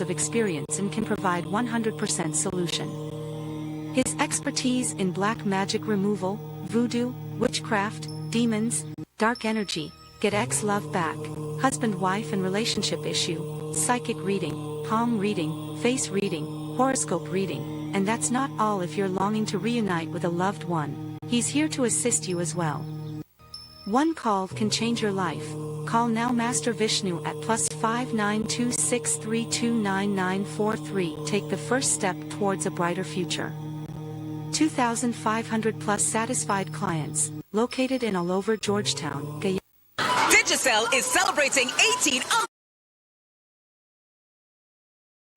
of experience and can provide 100% solution. His expertise in black magic removal, voodoo, witchcraft, demons, dark energy, get ex-love back, husband-wife and relationship issue, psychic reading, palm reading, face reading, horoscope reading, and that's not all. If you're longing to reunite with a loved one, he's here to assist you as well. One call can change your life. Call now Master Vishnu at +5 926329943. Take the first step towards a brighter future. 2,500 plus satisfied clients, located in all over Georgetown, Guyana. Digicell is celebrating 18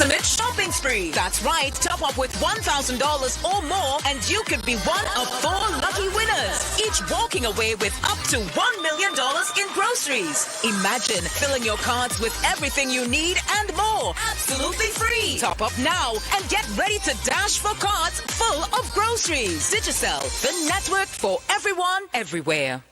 ultimate shopping spree. That's right, top up with $1,000 or more and you could be one of 4 lucky winners, each walking away with up to $1 million in groceries. Imagine filling your carts with everything you need and more, absolutely free. Top up now and get ready to dash for carts full of groceries. Digicell, the network for everyone, everywhere.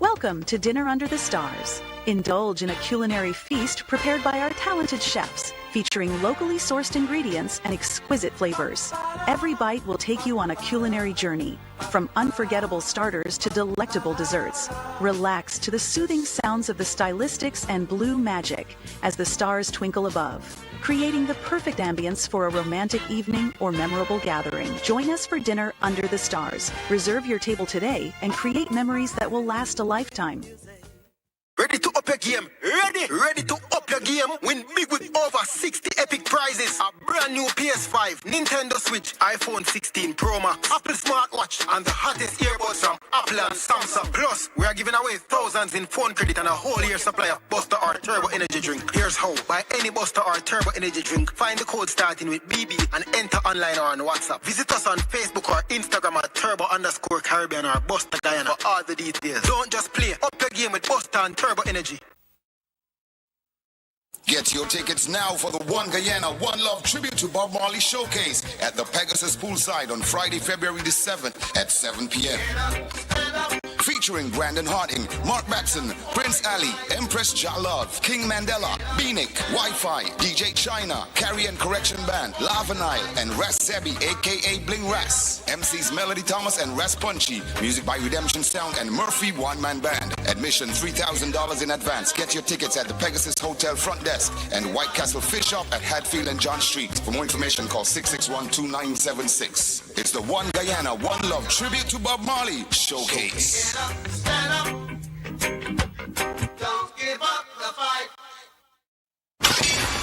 Welcome to Dinner Under the Stars. Indulge in a culinary feast prepared by our talented chefs, featuring locally sourced ingredients and exquisite flavors. Every bite will take you on a culinary journey, from unforgettable starters to delectable desserts. Relax to the soothing sounds of the stylistics and blue magic as the stars twinkle above, creating the perfect ambience for a romantic evening or memorable gathering. Join us for Dinner Under the Stars. Reserve your table today and create memories that will last a lifetime. Ready to up your game? Ready to up your game? Win big with over 60 epic prizes. A brand new PS5, Nintendo Switch, iPhone 16 Pro Max, Apple smartwatch, and the hottest earbuds from Apple and Samsung. Plus, we are giving away thousands in phone credit and a whole year supply of Buster or Turbo Energy drink. Here's how. Buy any Buster or Turbo Energy drink, find the code starting with BB and enter online or on WhatsApp. Visit us on Facebook or Instagram at Turbo_Caribbean or Buster Guyana for all the details. Don't just play. Up your game with Buster and Turbo Energy. Get your tickets now for the Guyana One Love tribute to Bob Marley showcase at the Pegasus poolside on Friday, February the 7th at 7 p.m. Featuring Brandon Harding, Mark Batson, Prince Ali, Empress Ja Love, King Mandela, Beanick, Wi-Fi, DJ China, Carrie and Correction Band, Lava Nile, and Ras Sebi, aka Bling Ras. MCs Melody Thomas and Ras Punchy. Music by Redemption Sound and Murphy One Man Band. Admission $3,000 in advance. Get your tickets at the Pegasus Hotel front desk and White Castle Fish Shop at Hatfield and John Street. For more information, call 661-2976. It's the Guyana One Love tribute to Bob Marley showcase. Stand up. Don't give up the fight.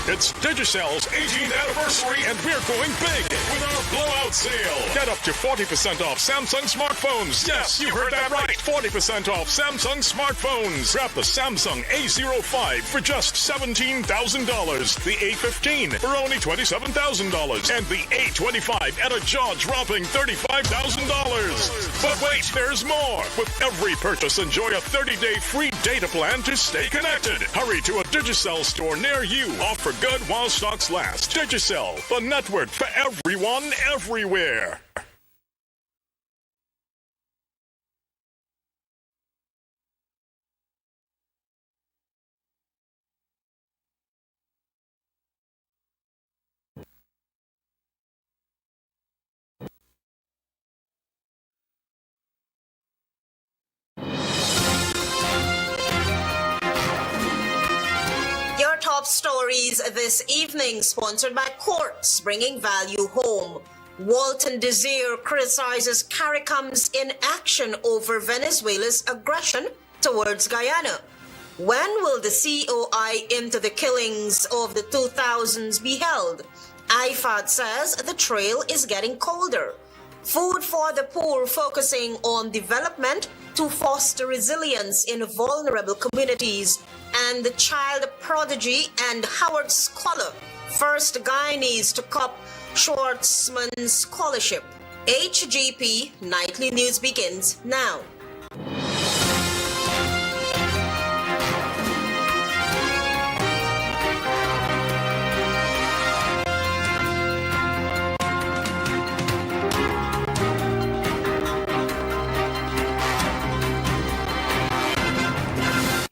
It's Digicell's 18th anniversary and we're going big with our blowout sale. Get up to 40% off Samsung smartphones. Yes, you heard that right. 40% off Samsung smartphones. Grab the Samsung A05 for just $17,000. The A15 for only $27,000. And the A25 at a jaw-dropping $35,000. But wait, there's more. With every purchase, enjoy a 30-day free data plan to stay connected. Hurry to a Digicell store near you. Offer good while stocks last. Digicell, the network for everyone, everywhere. Top stories this evening, sponsored by Quartz, bringing value home. Walton Desir criticizes CARICOM's inaction over Venezuela's aggression towards Guyana. When will the COI into the killings of the 2000s be held? IFAD says the trail is getting colder. Food for the Poor, focusing on development to foster resilience in vulnerable communities. And the child prodigy and Howard Scholar, first Guyanese to cop Schwarzman Scholarship. HGP Nightly News begins now.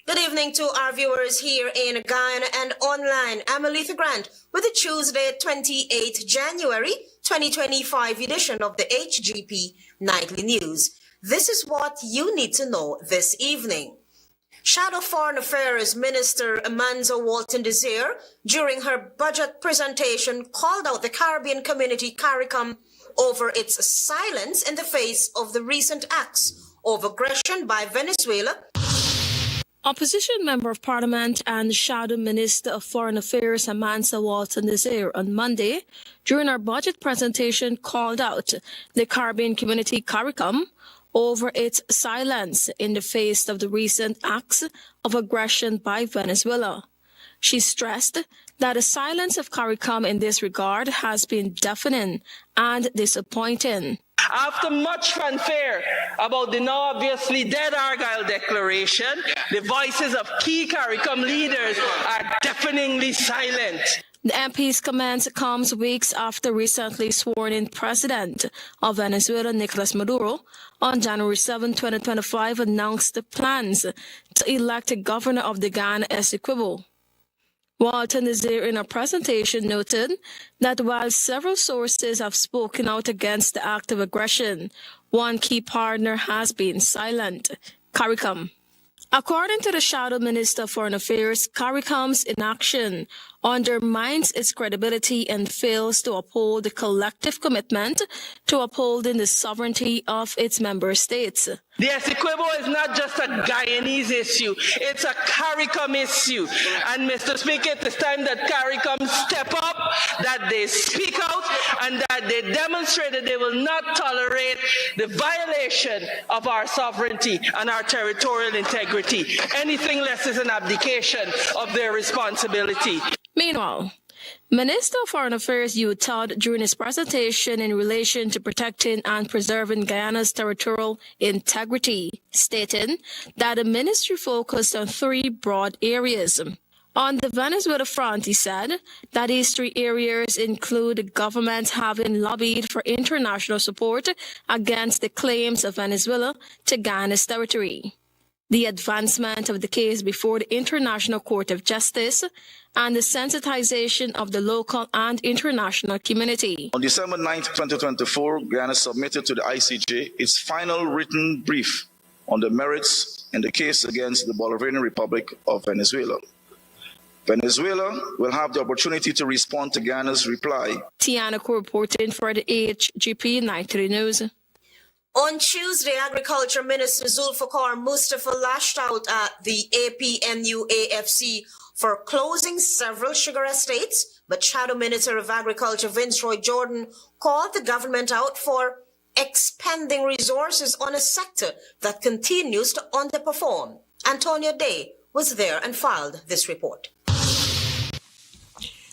Good evening to our viewers viewers here in Guyana and online. I'm Aletha Grant with the Tuesday, 28 January 2025 edition of the HGP Nightly News. This is what you need to know this evening. Shadow Foreign Affairs Minister Amanza Walton Desir, during her budget presentation, called out the Caribbean community CARICOM over its silence in the face of the recent acts of aggression by Venezuela. Opposition Member of Parliament and Shadow Minister of Foreign Affairs Amanza Walton Desir on Monday, during her budget presentation, called out the Caribbean community CARICOM over its silence in the face of the recent acts of aggression by Venezuela. She stressed that the silence of CARICOM in this regard has been deafening and disappointing. After much fanfare about the now obviously dead Argyle Declaration, the voices of key CARICOM leaders are deafeningly silent. The MP's comments comes weeks after recently sworn-in President of Venezuela, Nicolas Maduro, on January 7, 2025, announced the plans to elect a governor of the Guyana Essequibo. Walton Desir in a presentation noted that while several sources have spoken out against the act of aggression, one key partner has been silent: CARICOM. According to the Shadow Minister of Foreign Affairs, CARICOM's inaction undermines its credibility and fails to uphold the collective commitment to upholding the sovereignty of its member states. The Essequibo is not just a Guyanese issue, it's a CARICOM issue. And Mr. Speaker, it is time that CARICOM step up, that they speak out, and that they demonstrate that they will not tolerate the violation of our sovereignty and our territorial integrity. Anything less is an abdication of their responsibility. Meanwhile, Minister of Foreign Affairs Yu Todd, during his presentation in relation to protecting and preserving Guyana's territorial integrity, stated that the ministry focused on three broad areas. On the Venezuela front, he said that these three areas include the government having lobbied for international support against the claims of Venezuela to Guyana's territory, the advancement of the case before the International Court of Justice, and the sensitization of the local and international community. On December 9, 2024, Guyana submitted to the ICJ its final written brief on the merits in the case against the Bolivarian Republic of Venezuela. Venezuela will have the opportunity to respond to Guyana's reply. Tiana reporting for the HGP Nightly News. On Tuesday, Agriculture Minister Zulfikar Mustafa lashed out at the APNUAFC for closing several sugar estates, but Shadow Minister of Agriculture Vince Roy Jordan called the government out for expending resources on a sector that continues to underperform. Antonio Day was there and filed this report.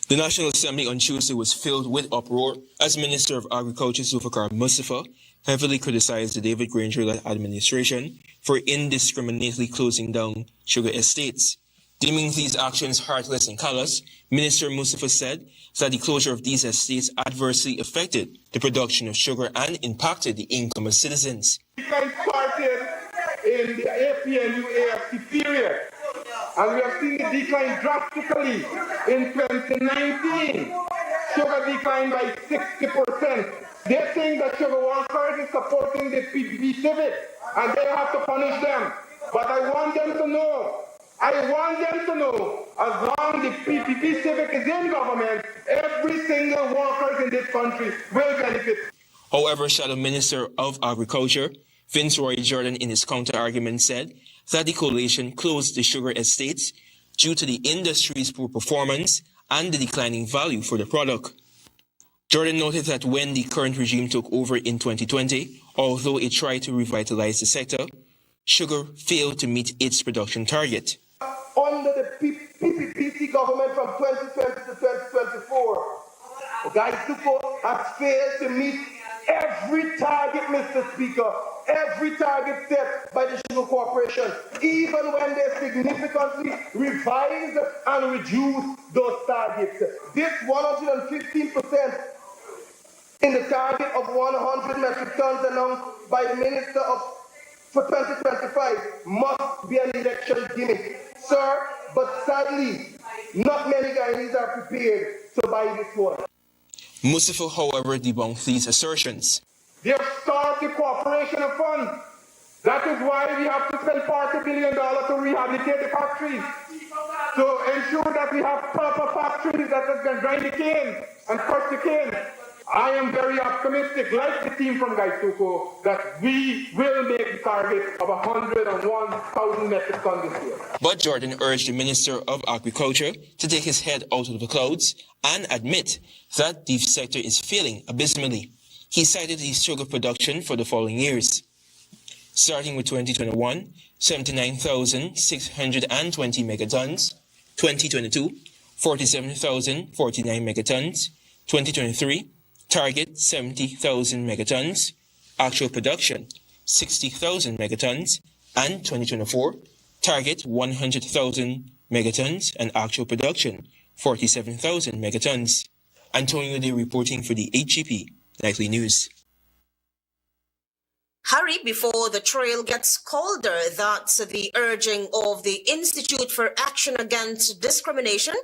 The National Assembly on Tuesday was filled with uproar as Minister of Agriculture Zulfikar Mustafa heavily criticized the David Granger-led administration for indiscriminately closing down sugar estates. Deeming these actions heartless and callous, Minister Mustafa said that the closure of these estates adversely affected the production of sugar and impacted the income of citizens. Started in the APNUAFC period, and we have seen the decline drastically in 2019. Sugar declined by 60%. They're saying that sugar workers is supporting the PPP Civic, and they have to punish them. But I want them to know, as long as the PPP Civic is in government, every single worker in this country will benefit. However, Shadow Minister of Agriculture Vince Roy Jordan in his counter-argument said that the coalition closed the sugar estates due to the industry's poor performance and the declining value for the product. Jordan noted that when the current regime took over in 2020, although it tried to revitalize the sector, sugar failed to meet its production target. Under the PPPC government from 2020 to 2024, Digicell has failed to meet every target, Mr. Speaker, every target set by the Sugar Corporation, even when they significantly revised and reduced those targets. This 115% in the target of 100 metric tons announced by the Minister for 2025 must be an election gimmick. sir, but sadly, not many Guyanese are prepared to buy this one. Mustafa, however, debunked these assertions. They're starved the corporation of funds. That is why we have to spend $40 billion to rehabilitate the factories, to ensure that we have proper factories that can grind the cane and crush the cane. I am very optimistic, like the team from Gaituko, that we will make the target of 101,000 metric tons this year. But Jordan urged the Minister of Agriculture to take his head out of the clouds and admit that the sector is failing abysmally. He cited the sugar production for the following years. Starting with 2021, 79,620 megatons, 2022, 47,049 megatons, 2023, target 70,000 megatons, actual production 60,000 megatons, and 2024, target 100,000 megatons and actual production 47,000 megatons. Antonio Day reporting for the HGP Nightly News. Hurry before the trail gets colder. That's the urging of the Institute for Action Against Discrimination,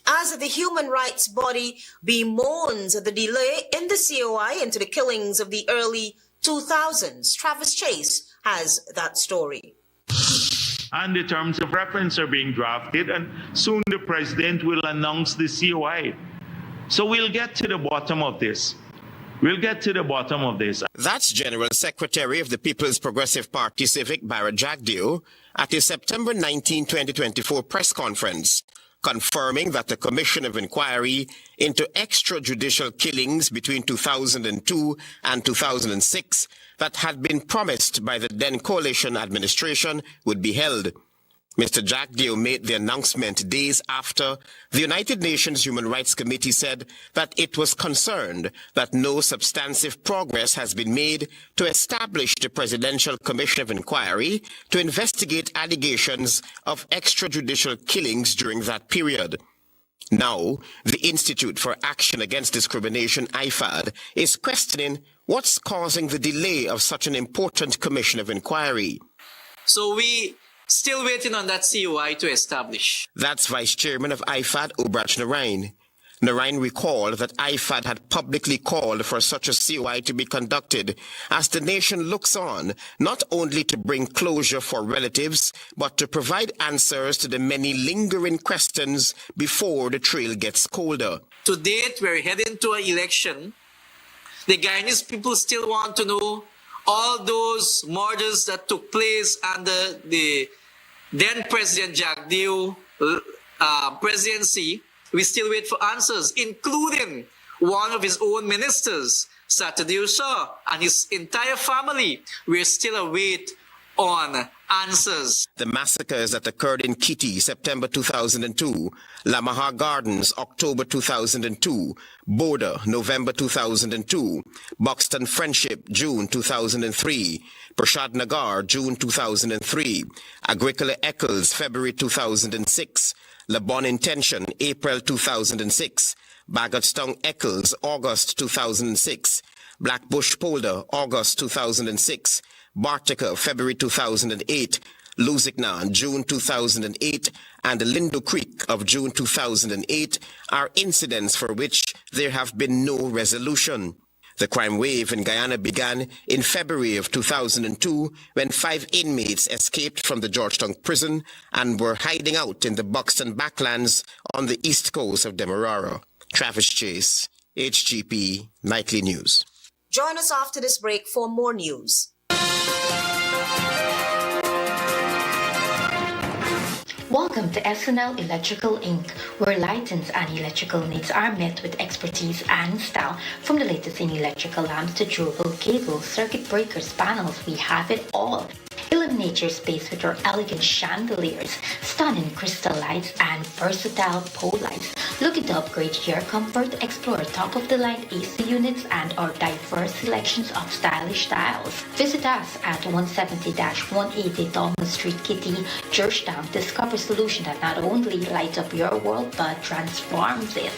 as the human rights body bemoans the delay in the COI into the killings of the early 2000s. Travis Chase has that story. And the terms of reference are being drafted, and soon the president will announce the COI. So we'll get to the bottom of this. We'll get to the bottom of this. That's General Secretary of the People's Progressive Party Civic, Barrett Jagdeo, at his September 19, 2024 press conference, confirming that the Commission of Inquiry into extrajudicial killings between 2002 and 2006 that had been promised by the then coalition administration would be held. Mr. Jagdeo made the announcement days after the United Nations Human Rights Committee said that it was concerned that no substantive progress has been made to establish the Presidential Commission of Inquiry to investigate allegations of extrajudicial killings during that period. Now, the Institute for Action Against Discrimination, IFAD, is questioning what's causing the delay of such an important commission of inquiry. So we still waiting on that COI to establish. That's Vice Chairman of IFAD, Obrach Narain. Narain recalled that IFAD had publicly called for such a COI to be conducted as the nation looks on, not only to bring closure for relatives, but to provide answers to the many lingering questions before the trail gets colder. To date, we're heading to an election. The Guyanese people still want to know all those murders that took place under the then President Jagdeo presidency. We still wait for answers, including one of his own ministers, Saturday Shah, and his entire family. We still await on answers. The massacres that occurred in Kitty, September 2002, Lamahar Gardens, October 2002, Boda, November 2002, Buxton Friendship, June 2003, Prashad Nagar, June 2003, Agricola Eccles, February 2006, Labon Intention, April 2006, Bagotstown Eccles, August 2006, Blackbush Polder, August 2006, Bartica, February 2008, Luzikna, June 2008, and Lindo Creek of June 2008 are incidents for which there have been no resolution. The crime wave in Guyana began in February of 2002 when 5 inmates escaped from the Georgetown prison and were hiding out in the Buxton backlands on the east coast of Demerara. Travis Chase, HGP Nightly News. Join us after this break for more news. Welcome to SNL Electrical Inc., where lighting and electrical needs are met with expertise and style. From the latest in electrical lamps to durable cables, circuit breakers, panels, we have it all. Illuminate your space with our elegant chandeliers, stunning crystal lights, and versatile pole lights. Looking to upgrade your comfort? Explore top-of-the-line AC units and our diverse selections of stylish styles. Visit us at 170-180 Dolman Street, Kitty, Georgetown. Discover solution that not only lights up your world but transforms it.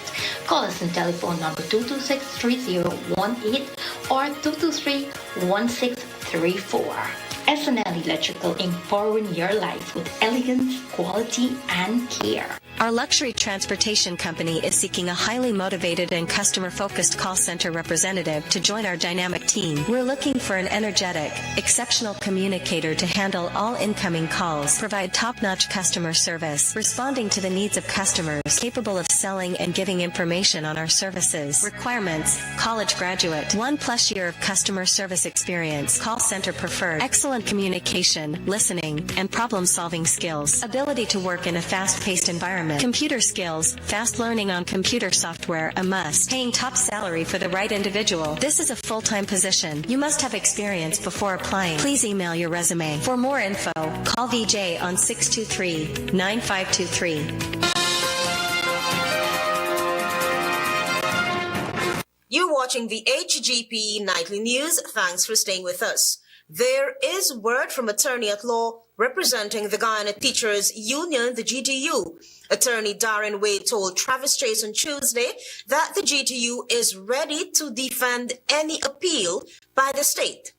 Call us on telephone number 226-3018 or 223-1634. SNL Electrical empowering your life with elegance, quality, and care. Our luxury transportation company is seeking a highly motivated and customer-focused call center representative to join our dynamic team. We're looking for an energetic, exceptional communicator to handle all incoming calls, provide top-notch customer service, responding to the needs of customers, capable of selling and giving information on our services. Requirements: college graduate, 1+ year of customer service experience, call center preferred, excellent communication, listening, and problem-solving skills, ability to work in a fast-paced environment, computer skills, fast learning on computer software a must, paying top salary for the right individual. This is a full-time position. You must have experience before applying. Please email your resume. For more info, call VJ on 623-9523. You're watching the HGP Nightly News. Thanks for staying with us. There is word from attorney at law representing the Guyana Teachers Union, the GTU. Attorney Darren Wade told Travis Chase on Tuesday that the GTU is ready to defend any appeal by the state.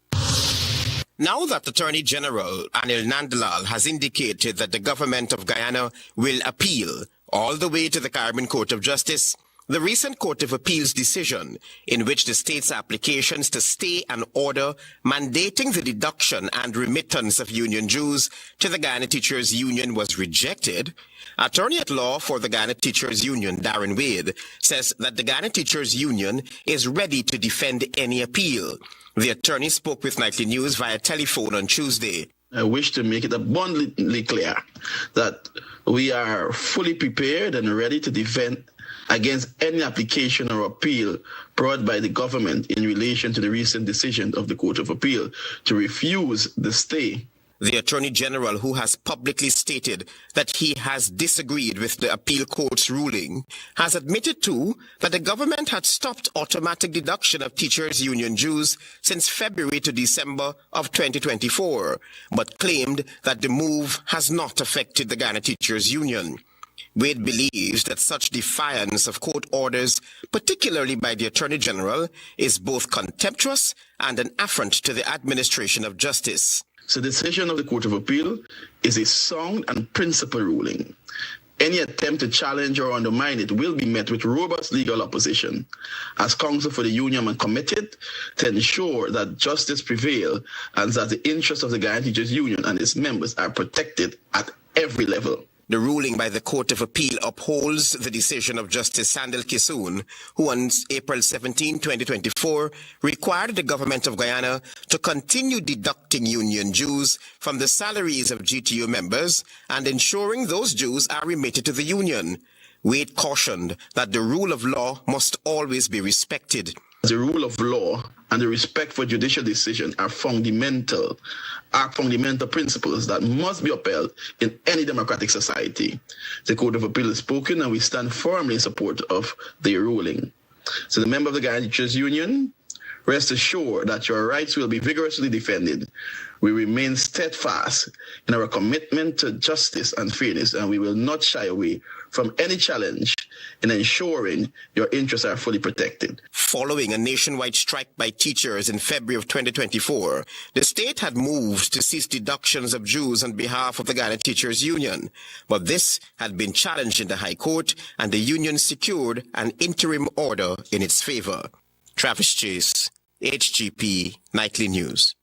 Now that Attorney General Anil Nandlal has indicated that the government of Guyana will appeal all the way to the Caribbean Court of Justice, the recent Court of Appeals decision, in which the state's applications to stay an order mandating the deduction and remittance of union dues to the Guyana Teachers Union was rejected, Attorney at Law for the Guyana Teachers Union, Darren Wade, says that the Guyana Teachers Union is ready to defend any appeal. The attorney spoke with Nightly News via telephone on Tuesday. I wish to make it abundantly clear that we are fully prepared and ready to defend against any application or appeal brought by the government in relation to the recent decision of the Court of Appeal to refuse the stay. The Attorney General, who has publicly stated that he has disagreed with the appeal court's ruling, has admitted too that the government had stopped automatic deduction of teachers' union dues since February to December of 2024, but claimed that the move has not affected the Guyana Teachers Union. Wade believes that such defiance of court orders, particularly by the Attorney General, is both contemptuous and an affront to the administration of justice. So the decision of the Court of Appeal is a sound and principled ruling. Any attempt to challenge or undermine it will be met with robust legal opposition. As counsel for the union, I'm committed to ensure that justice prevails and that the interests of the Guyana Teachers Union and its members are protected at every level. The ruling by the Court of Appeal upholds the decision of Justice Sandel Kisoon, who on April 17, 2024, required the government of Guyana to continue deducting union dues from the salaries of GTU members and ensuring those dues are remitted to the union. Wade cautioned that the rule of law must always be respected. The rule of law and the respect for judicial decision are fundamental principles that must be upheld in any democratic society. The Court of Appeal has spoken and we stand firmly in support of the ruling. So the member of the Guyana Teachers Union, rest assured that your rights will be vigorously defended. We remain steadfast in our commitment to justice and fairness, and we will not shy away from any challenge in ensuring your interests are fully protected. Following a nationwide strike by teachers in February of 2024, the state had moved to cease deductions of dues on behalf of the Guyana Teachers Union. But this had been challenged in the High Court, and the union secured an interim order in its favor. Travis Chase, HGP Nightly News.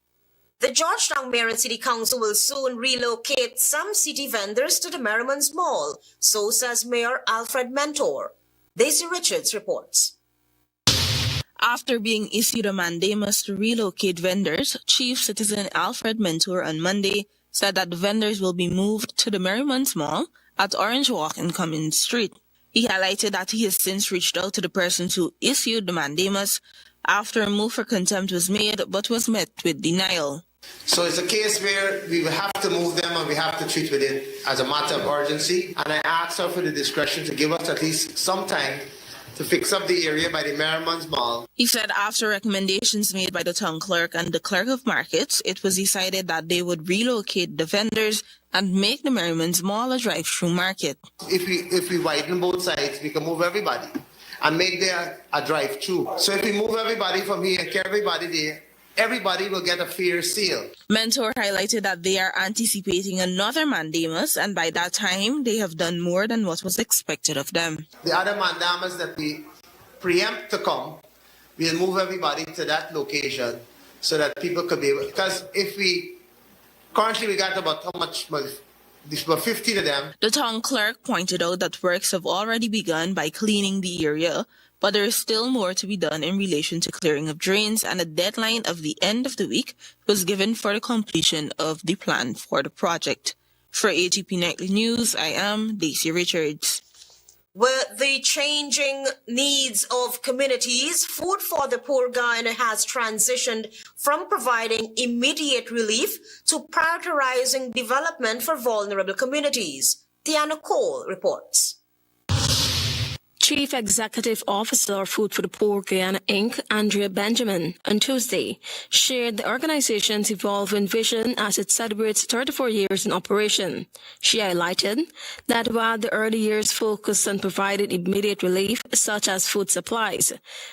The Georgetown Mayor and City Council will soon relocate some city vendors to the Merriman's Mall, so says Mayor Alfred Mentor. Daisy Richards reports. After being issued a mandamus to relocate vendors, Chief Citizen Alfred Mentor on Monday said that the vendors will be moved to the Merriman's Mall at Orange Walk and Cummins Street. He highlighted that he has since reached out to the persons who issued the mandamus after a move for contempt was made but was met with denial. So it's a case where we will have to move them and we have to treat with it as a matter of urgency. And I asked her for the discretion to give us at least some time to fix up the area by the Merriman's Mall. He said after recommendations made by the town clerk and the clerk of markets, it was decided that they would relocate the vendors and make the Merriman's Mall a drive-through market. If we widen both sides, we can move everybody and make there a drive-through. So if we move everybody from here, carry everybody there, everybody will get a fair sale. Mentor highlighted that they are anticipating another mandamus, and by that time, they have done more than what was expected of them. The other mandamus that we preempt to come, we'll move everybody to that location so that people could be able, because currently we got about how much, about 15 of them. The town clerk pointed out that works have already begun by cleaning the area, but there is still more to be done in relation to clearing of drains, and a deadline of the end of the week was given for the completion of the plan for the project. For HGP Nightly News, I am Daisy Richards. With the changing needs of communities, Food for the Poor Guyana has transitioned from providing immediate relief to prioritizing development for vulnerable communities. Tiana Cole reports. Chief Executive Officer of Food for the Poor Guyana Inc., Andrea Benjamin, on Tuesday, shared the organization's evolving vision as it celebrates 34 years in operation. She highlighted that while the early years focused on providing immediate relief, such as food supplies,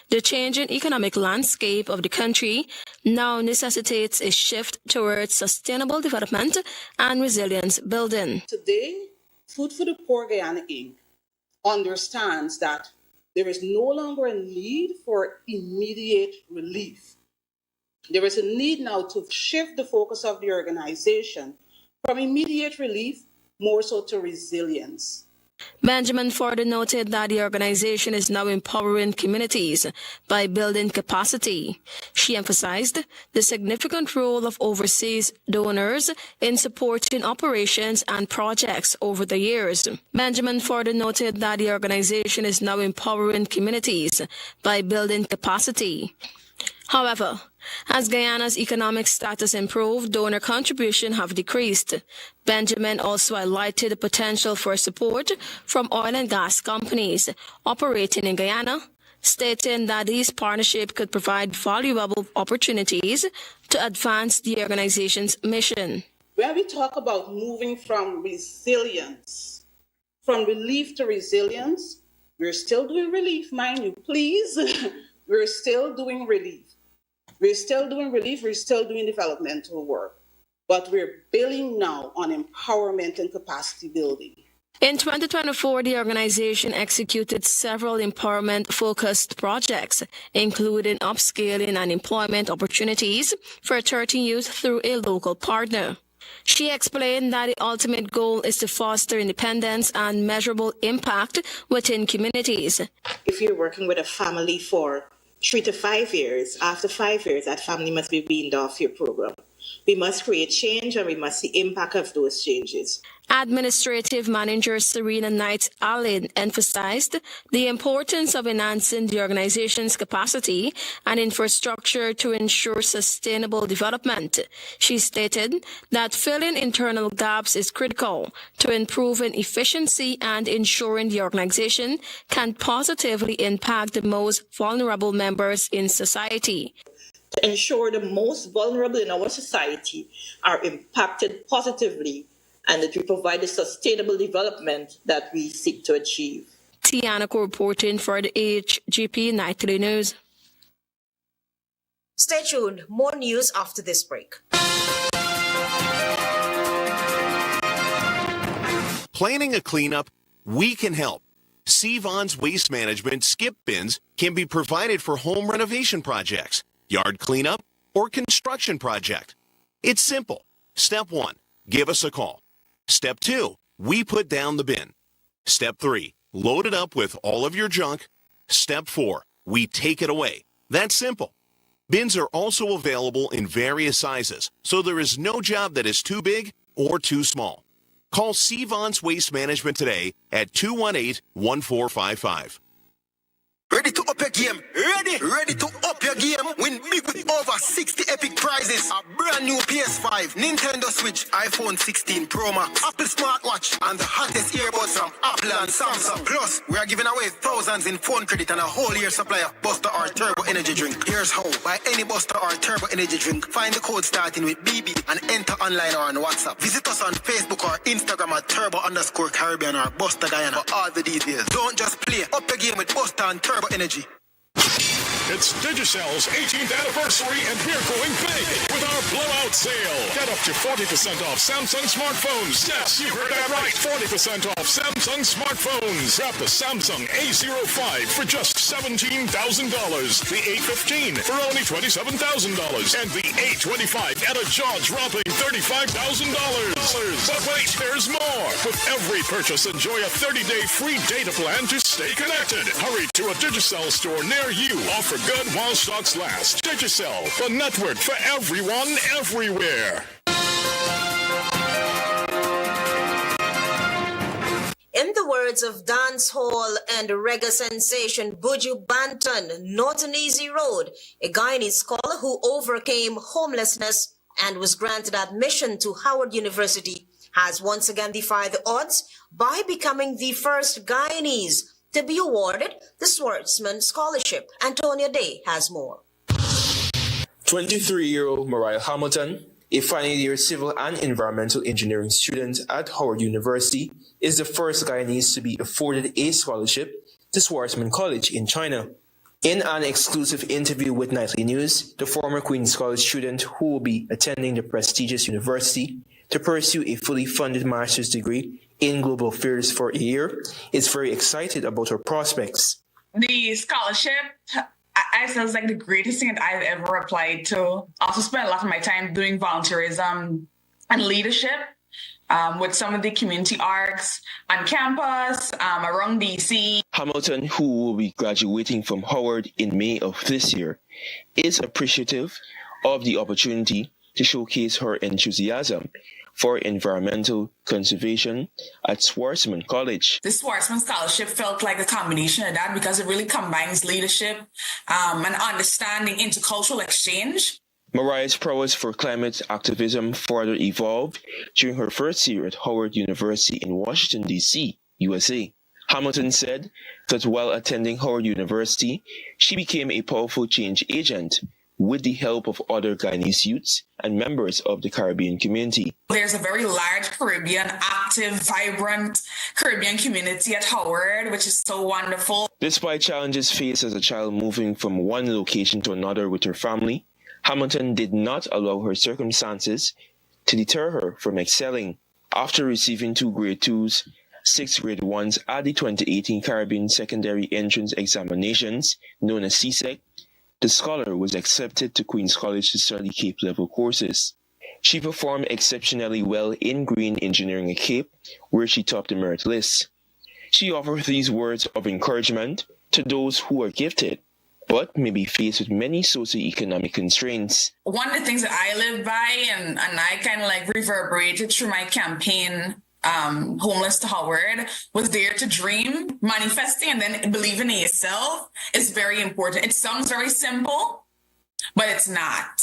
the changing economic landscape of the country now necessitates a shift towards sustainable development and resilience building. Today, Food for the Poor Guyana Inc. understands that there is no longer a need for immediate relief. There is a need now to shift the focus of the organization from immediate relief more so to resilience. Benjamin further noted that the organization is now empowering communities by building capacity. She emphasized the significant role of overseas donors in supporting operations and projects over the years. Benjamin further noted that the organization is now empowering communities by building capacity. However, as Guyana's economic status improved, donor contributions have decreased. Benjamin also highlighted the potential for support from oil and gas companies operating in Guyana, stating that these partnerships could provide valuable opportunities to advance the organization's mission. When we talk about moving from resilience, from relief to resilience, we're still doing relief, mind you, please. We're still doing relief. We're still doing relief, we're still doing developmental work, but we're building now on empowerment and capacity building. In 2024, the organization executed several empowerment-focused projects, including upscaling and employment opportunities for 13 youth through a local partner. She explained that the ultimate goal is to foster independence and measurable impact within communities. If you're working with a family for 3 to 5 years, after 5 years, that family must be weaned off your program. We must create change and we must see impact of those changes. Administrative Manager Serena Knight Allen emphasized the importance of enhancing the organization's capacity and infrastructure to ensure sustainable development. She stated that filling internal gaps is critical to improving efficiency and ensuring the organization can positively impact the most vulnerable members in society. To ensure the most vulnerable in our society are impacted positively and that we provide the sustainable development that we seek to achieve. Tiana reporting for the HGP Nightly News. Stay tuned. More news after this break. Planning a cleanup? We can help. Sevon's Waste Management skip bins can be provided for home renovation projects, yard cleanup, or construction project. It's simple. Step 1, give us a call. Step 2, we put down the bin. Step 3, load it up with all of your junk. Step 4, we take it away. That's simple. Bins are also available in various sizes, so there is no job that is too big or too small. Call Sevon's Waste Management today at 218-1455. Ready to up your game? Ready to up your game? Win big with over 60 epic prizes. A brand new PS5, Nintendo Switch, iPhone 16 Pro Max, Apple smartwatch, and the hottest earbuds from Apple and Samsung. Plus, we are giving away thousands in phone credit and a whole year supply of Buster or Turbo Energy drink. Here's how. Buy any Buster or Turbo Energy drink. Find the code starting with BB and enter online or on WhatsApp. Visit us on Facebook or Instagram at Turbo_Caribbean or Buster Guyana for all the details. Don't just play. Up your game with Buster and Turbo Energy. It's Digicell's 18th anniversary and we're going big with our blowout sale. Get up to 40% off Samsung smartphones. Yes, you heard that right. 40% off Samsung smartphones. Grab the Samsung A05 for just $17,000. The A15 for only $27,000. And the A25 at a jaw-dropping $35,000. But wait, there's more. With every purchase, enjoy a 30-day free data plan to stay connected. Hurry to a Digicell store near you. Offer good while stocks last. Digicell, the network for everyone, everywhere. In the words of dancehall and reggae sensation Buju Banton, not an easy road, a Guyanese scholar who overcame homelessness and was granted admission to Howard University has once again defied the odds by becoming the first Guyanese to be awarded the Schwarzman Scholarship. Antonia Day has more. 23-year-old Mariah Hamilton, a final year civil and environmental engineering student at Howard University, is the first Guyanese to be afforded a scholarship to Schwarzman College in China. In an exclusive interview with Nightly News, the former Queen's College student, who will be attending the prestigious university to pursue a fully funded master's degree in global affairs for a year, is very excited about her prospects. The scholarship, I feel like the greatest thing that I've ever applied to. I also spent a lot of my time doing volunteerism and leadership with some of the community arcs on campus, around DC. Hamilton, who will be graduating from Howard in May of this year, is appreciative of the opportunity to showcase her enthusiasm for environmental conservation at Schwarzman College. The Schwarzman Scholarship felt like a combination of that because it really combines leadership and understanding intercultural exchange. Mariah's prowess for climate activism further evolved during her first year at Howard University in Washington, D.C., USA. Hamilton said that while attending Howard University, she became a powerful change agent with the help of other Guyanese youths and members of the Caribbean community. There's a very large Caribbean, active, vibrant Caribbean community at Howard, which is so wonderful. Despite challenges faced as a child moving from one location to another with her family, Hamilton did not allow her circumstances to deter her from excelling. After receiving 2 grade 2s, 6 grade 1s at the 2018 Caribbean Secondary Entrance Examinations, known as CSEC, the scholar was accepted to Queen's College to study Cape-level courses. She performed exceptionally well in green engineering at Cape, where she topped the merit list. She offered these words of encouragement to those who are gifted, but may be faced with many socioeconomic constraints. One of the things that I live by and I kind of like reverberated through my campaign, Homeless to Howard, was Dare to Dream. Manifesting and then believing in yourself is very important. It sounds very simple, but it's not.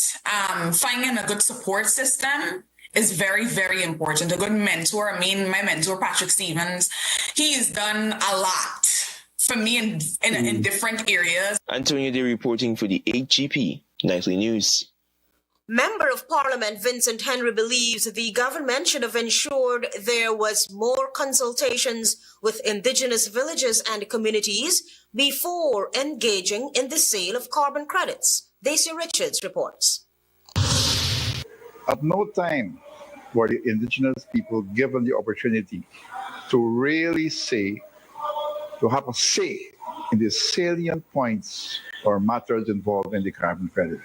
Finding a good support system is very, very important. A good mentor. My mentor, Patrick Stevens, he's done a lot for me in different areas. Antonia Day reporting for the HGP Nightly News. Member of Parliament Vincent Henry believes the government should have ensured there was more consultations with indigenous villages and communities before engaging in the sale of carbon credits. Daisy Richards reports. At no time were the indigenous people given the opportunity to really to have a say in the salient points or matters involved in the carbon credit.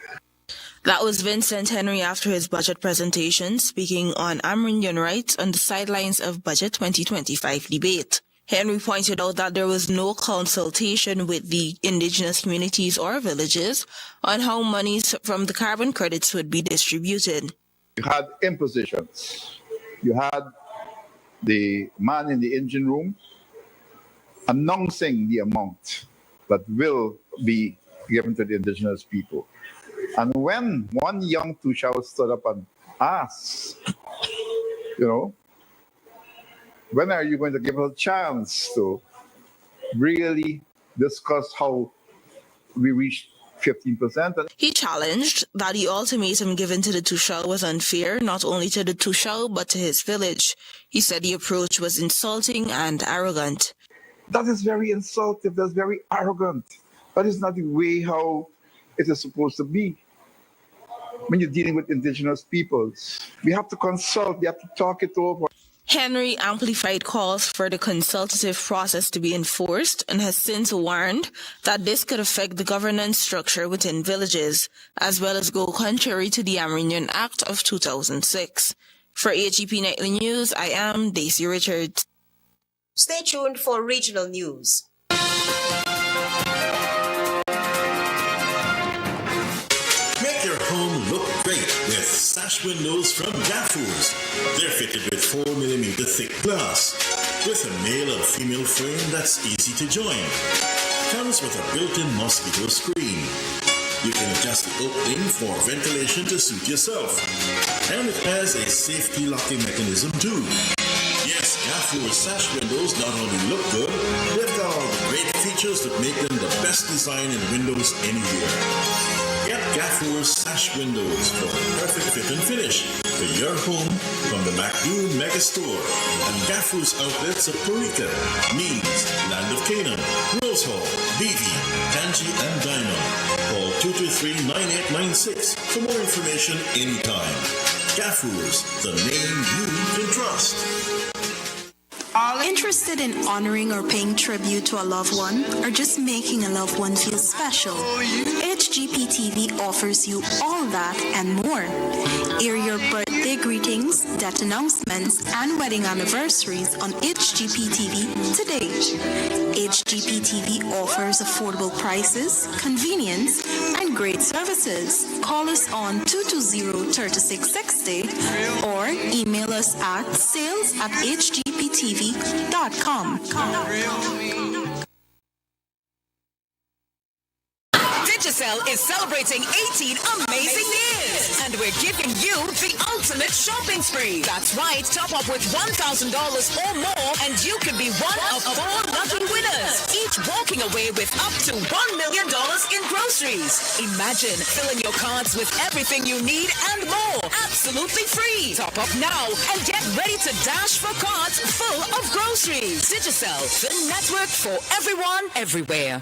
That was Vincent Henry after his budget presentation, speaking on Amerindian rights on the sidelines of Budget 2025 debate. Henry pointed out that there was no consultation with the indigenous communities or villages on how monies from the carbon credits would be distributed. You had impositions. You had the man in the engine room announcing the amount that will be given to the indigenous people. And when one young Tushao stood up and asked, when are you going to give us a chance to really discuss how we reach 15%? He challenged that the ultimatum given to the Tushao was unfair, not only to the Tushao, but to his village. He said the approach was insulting and arrogant. That is very insulting. That's very arrogant. That is not the way how it is supposed to be. When you're dealing with indigenous peoples, we have to consult, we have to talk it over. Henry amplified calls for the consultative process to be enforced and has since warned that this could affect the governance structure within villages, as well as go contrary to the Amerindian Act of 2006. For HGP Nightly News, I am Daisy Richards. Stay tuned for regional news. Make your home look great with sash windows from Gaffurs. They're fitted with 4mm thick glass, with a male and female frame that's easy to join. Comes with a built-in mosquito screen. You can adjust the opening for ventilation to suit yourself. And it has a safety locking mechanism too. Yes, Gaffurs sash windows not only look good, they've got all the great features that make them the best design in windows anywhere. Get Gaffurs sash windows for the perfect fit and finish for your home from the MacDoom Mega Store and Gaffurs outlets of Parika, Means, Land of Canaan, Rose Hall, Beatty, Kanji, and Diamond. Call 223-9896 for more information anytime. Gaffurs, the name you can trust. Interested in honoring or paying tribute to a loved one, or just making a loved one feel special? HGP TV offers you all that and more. Air your birthday greetings, death announcements, and wedding anniversaries on HGP TV today. HGP TV offers affordable prices, convenience, and great services. Call us on 220-3660 or email us at sales@hgptv.com. Digicell is celebrating 18 amazing years, and we're giving you the ultimate shopping spree. That's right, top up with $1,000 or more, and you could be one of 4 lucky winners, each walking away with up to $1 million in groceries. Imagine filling your cards with everything you need and more, absolutely free. Top up now and get ready to dash for cards full of groceries. Digicell, the network for everyone, everywhere.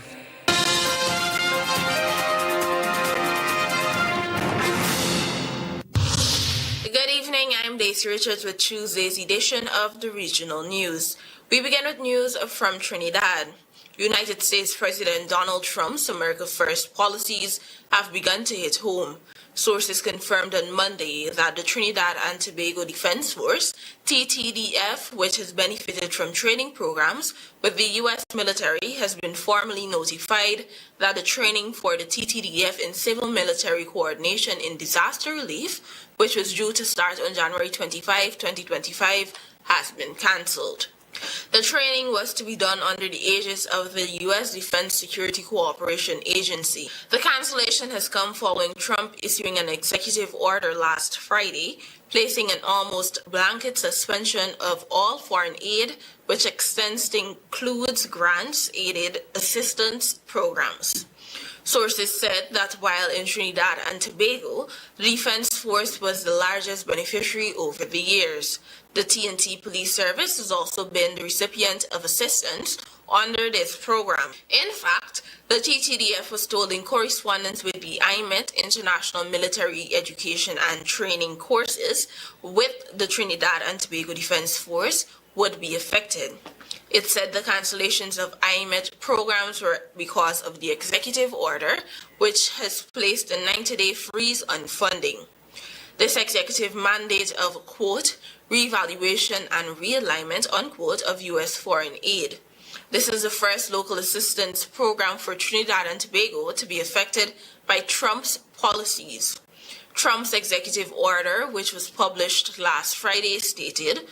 Good evening, I'm Daisy Richards with Tuesday's edition of the Regional News. We begin with news from Trinidad. United States President Donald Trump's America First policies have begun to hit home. Sources confirmed on Monday that the Trinidad and Tobago Defense Force, TTDF, which has benefited from training programs with the U.S. military, has been formally notified that the training for the TTDF in civil military coordination in disaster relief, which was due to start on January 25, 2025, has been cancelled. The training was to be done under the aegis of the U.S. Defense Security Cooperation Agency. The cancellation has come following Trump issuing an executive order last Friday, placing an almost blanket suspension of all foreign aid, which extends to includes grants, aided assistance programs. Sources said that while in Trinidad and Tobago, the Defense Force was the largest beneficiary over the years. The TNT Police Service has also been the recipient of assistance under this program. In fact, the TTDF was told in correspondence with the IMET International Military Education and Training courses with the Trinidad and Tobago Defense Force would be affected. It said the cancellations of IMET programs were because of the executive order, which has placed a 90-day freeze on funding. This executive mandate of, quote, reevaluation and realignment, unquote, of U.S. foreign aid. This is the first local assistance program for Trinidad and Tobago to be affected by Trump's policies. Trump's executive order, which was published last Friday, stated,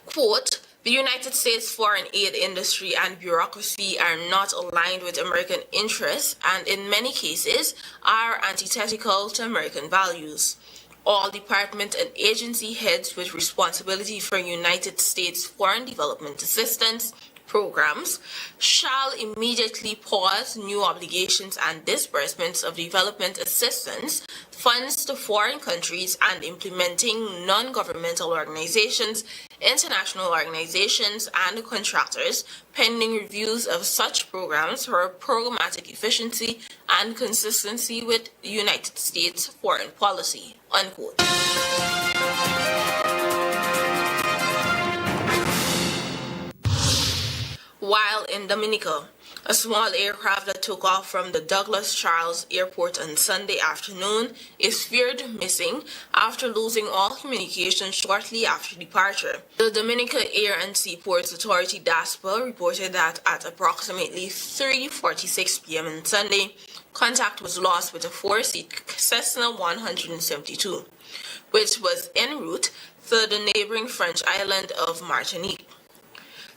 quote, the United States foreign aid industry and bureaucracy are not aligned with American interests and in many cases are antithetical to American values. All department and agency heads with responsibility for United States foreign development assistance programs shall immediately pause new obligations and disbursements of development assistance funds to foreign countries and implementing non-governmental organizations, international organizations, and contractors pending reviews of such programs for programmatic efficiency and consistency with United States foreign policy, unquote. While in Dominica, a small aircraft that took off from the Douglas Charles Airport on Sunday afternoon is feared missing after losing all communication shortly after departure. The Dominica Air and Seaports Authority DASPA reported that at approximately 3:46 p.m. on Sunday, contact was lost with a four-seat Cessna 172, which was en route to the neighboring French island of Martinique.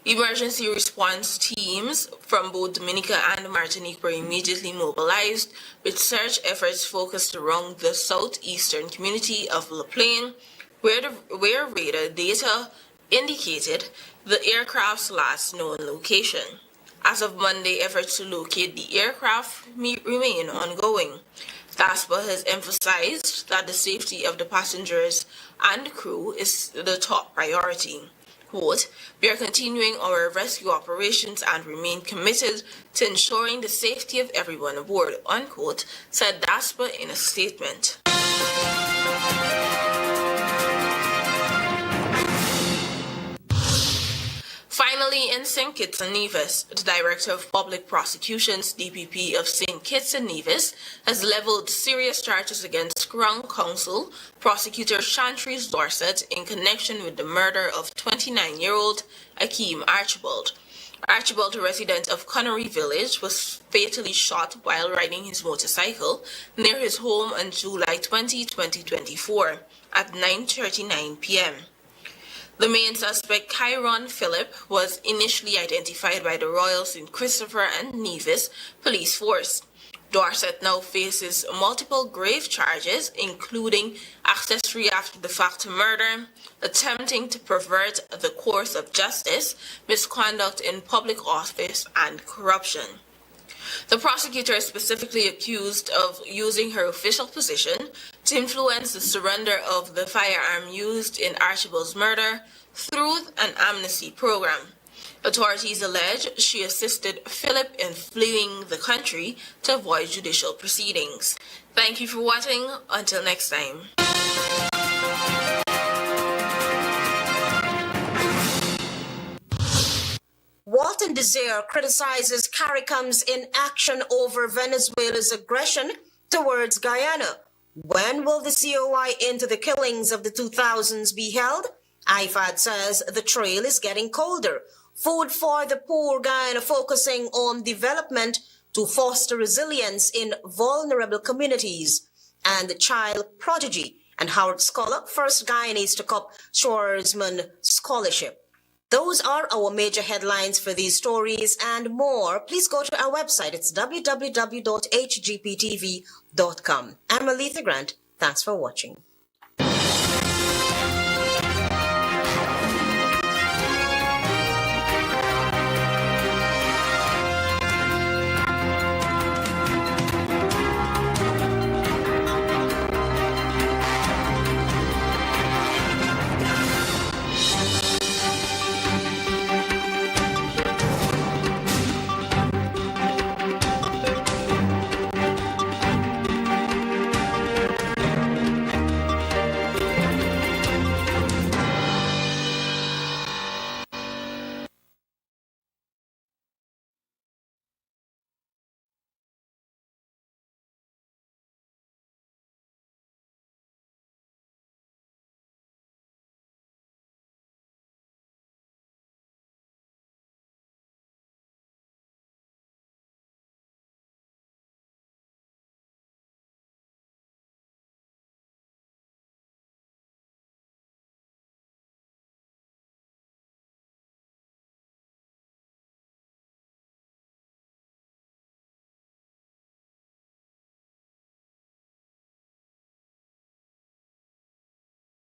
Emergency response teams from both Dominica and Martinique were immediately mobilized, with search efforts focused around the southeastern community of La Plaine, where radar data indicated the aircraft's last known location. As of Monday, efforts to locate the aircraft remain ongoing. DASPA has emphasized that the safety of the passengers and crew is the top priority. Quote, "We are continuing our rescue operations and remain committed to ensuring the safety of everyone aboard," unquote, said DASPA in a statement. Finally, in St. Kitts and Nevis, the Director of Public Prosecutions, DPP of St. Kitts and Nevis, has leveled serious charges against Crown Counsel Prosecutor Chantries Dorset in connection with the murder of 29-year-old Akeem Archibald. Archibald, a resident of Connery Village, was fatally shot while riding his motorcycle near his home on July 20, 2024 at 9:39 p.m. The main suspect, Kyron Phillip, was initially identified by the Royal St. Christopher and Nevis police force. Dorset now faces multiple grave charges, including accessory after the fact murder, attempting to pervert the course of justice, misconduct in public office, and corruption. The prosecutor is specifically accused of using her official position to influence the surrender of the firearm used in Archibald's murder through an amnesty program. Authorities allege she assisted Philip in fleeing the country to avoid judicial proceedings. Thank you for watching. Until next time. Walton Desire criticizes CARICOM's inaction over Venezuela's aggression towards Guyana. When will the COI into the killings of the 2000s be held? IFAD says the trail is getting colder. Food for the Poor Guyana focusing on development to foster resilience in vulnerable communities. And the Child Prodigy and Howard Scholar, first Guyanese to cop Schwarzman Scholarship. Those are our major headlines for these stories and more. Please go to our website. It's www.hgptv.com. I'm Aletha Grant. Thanks for watching.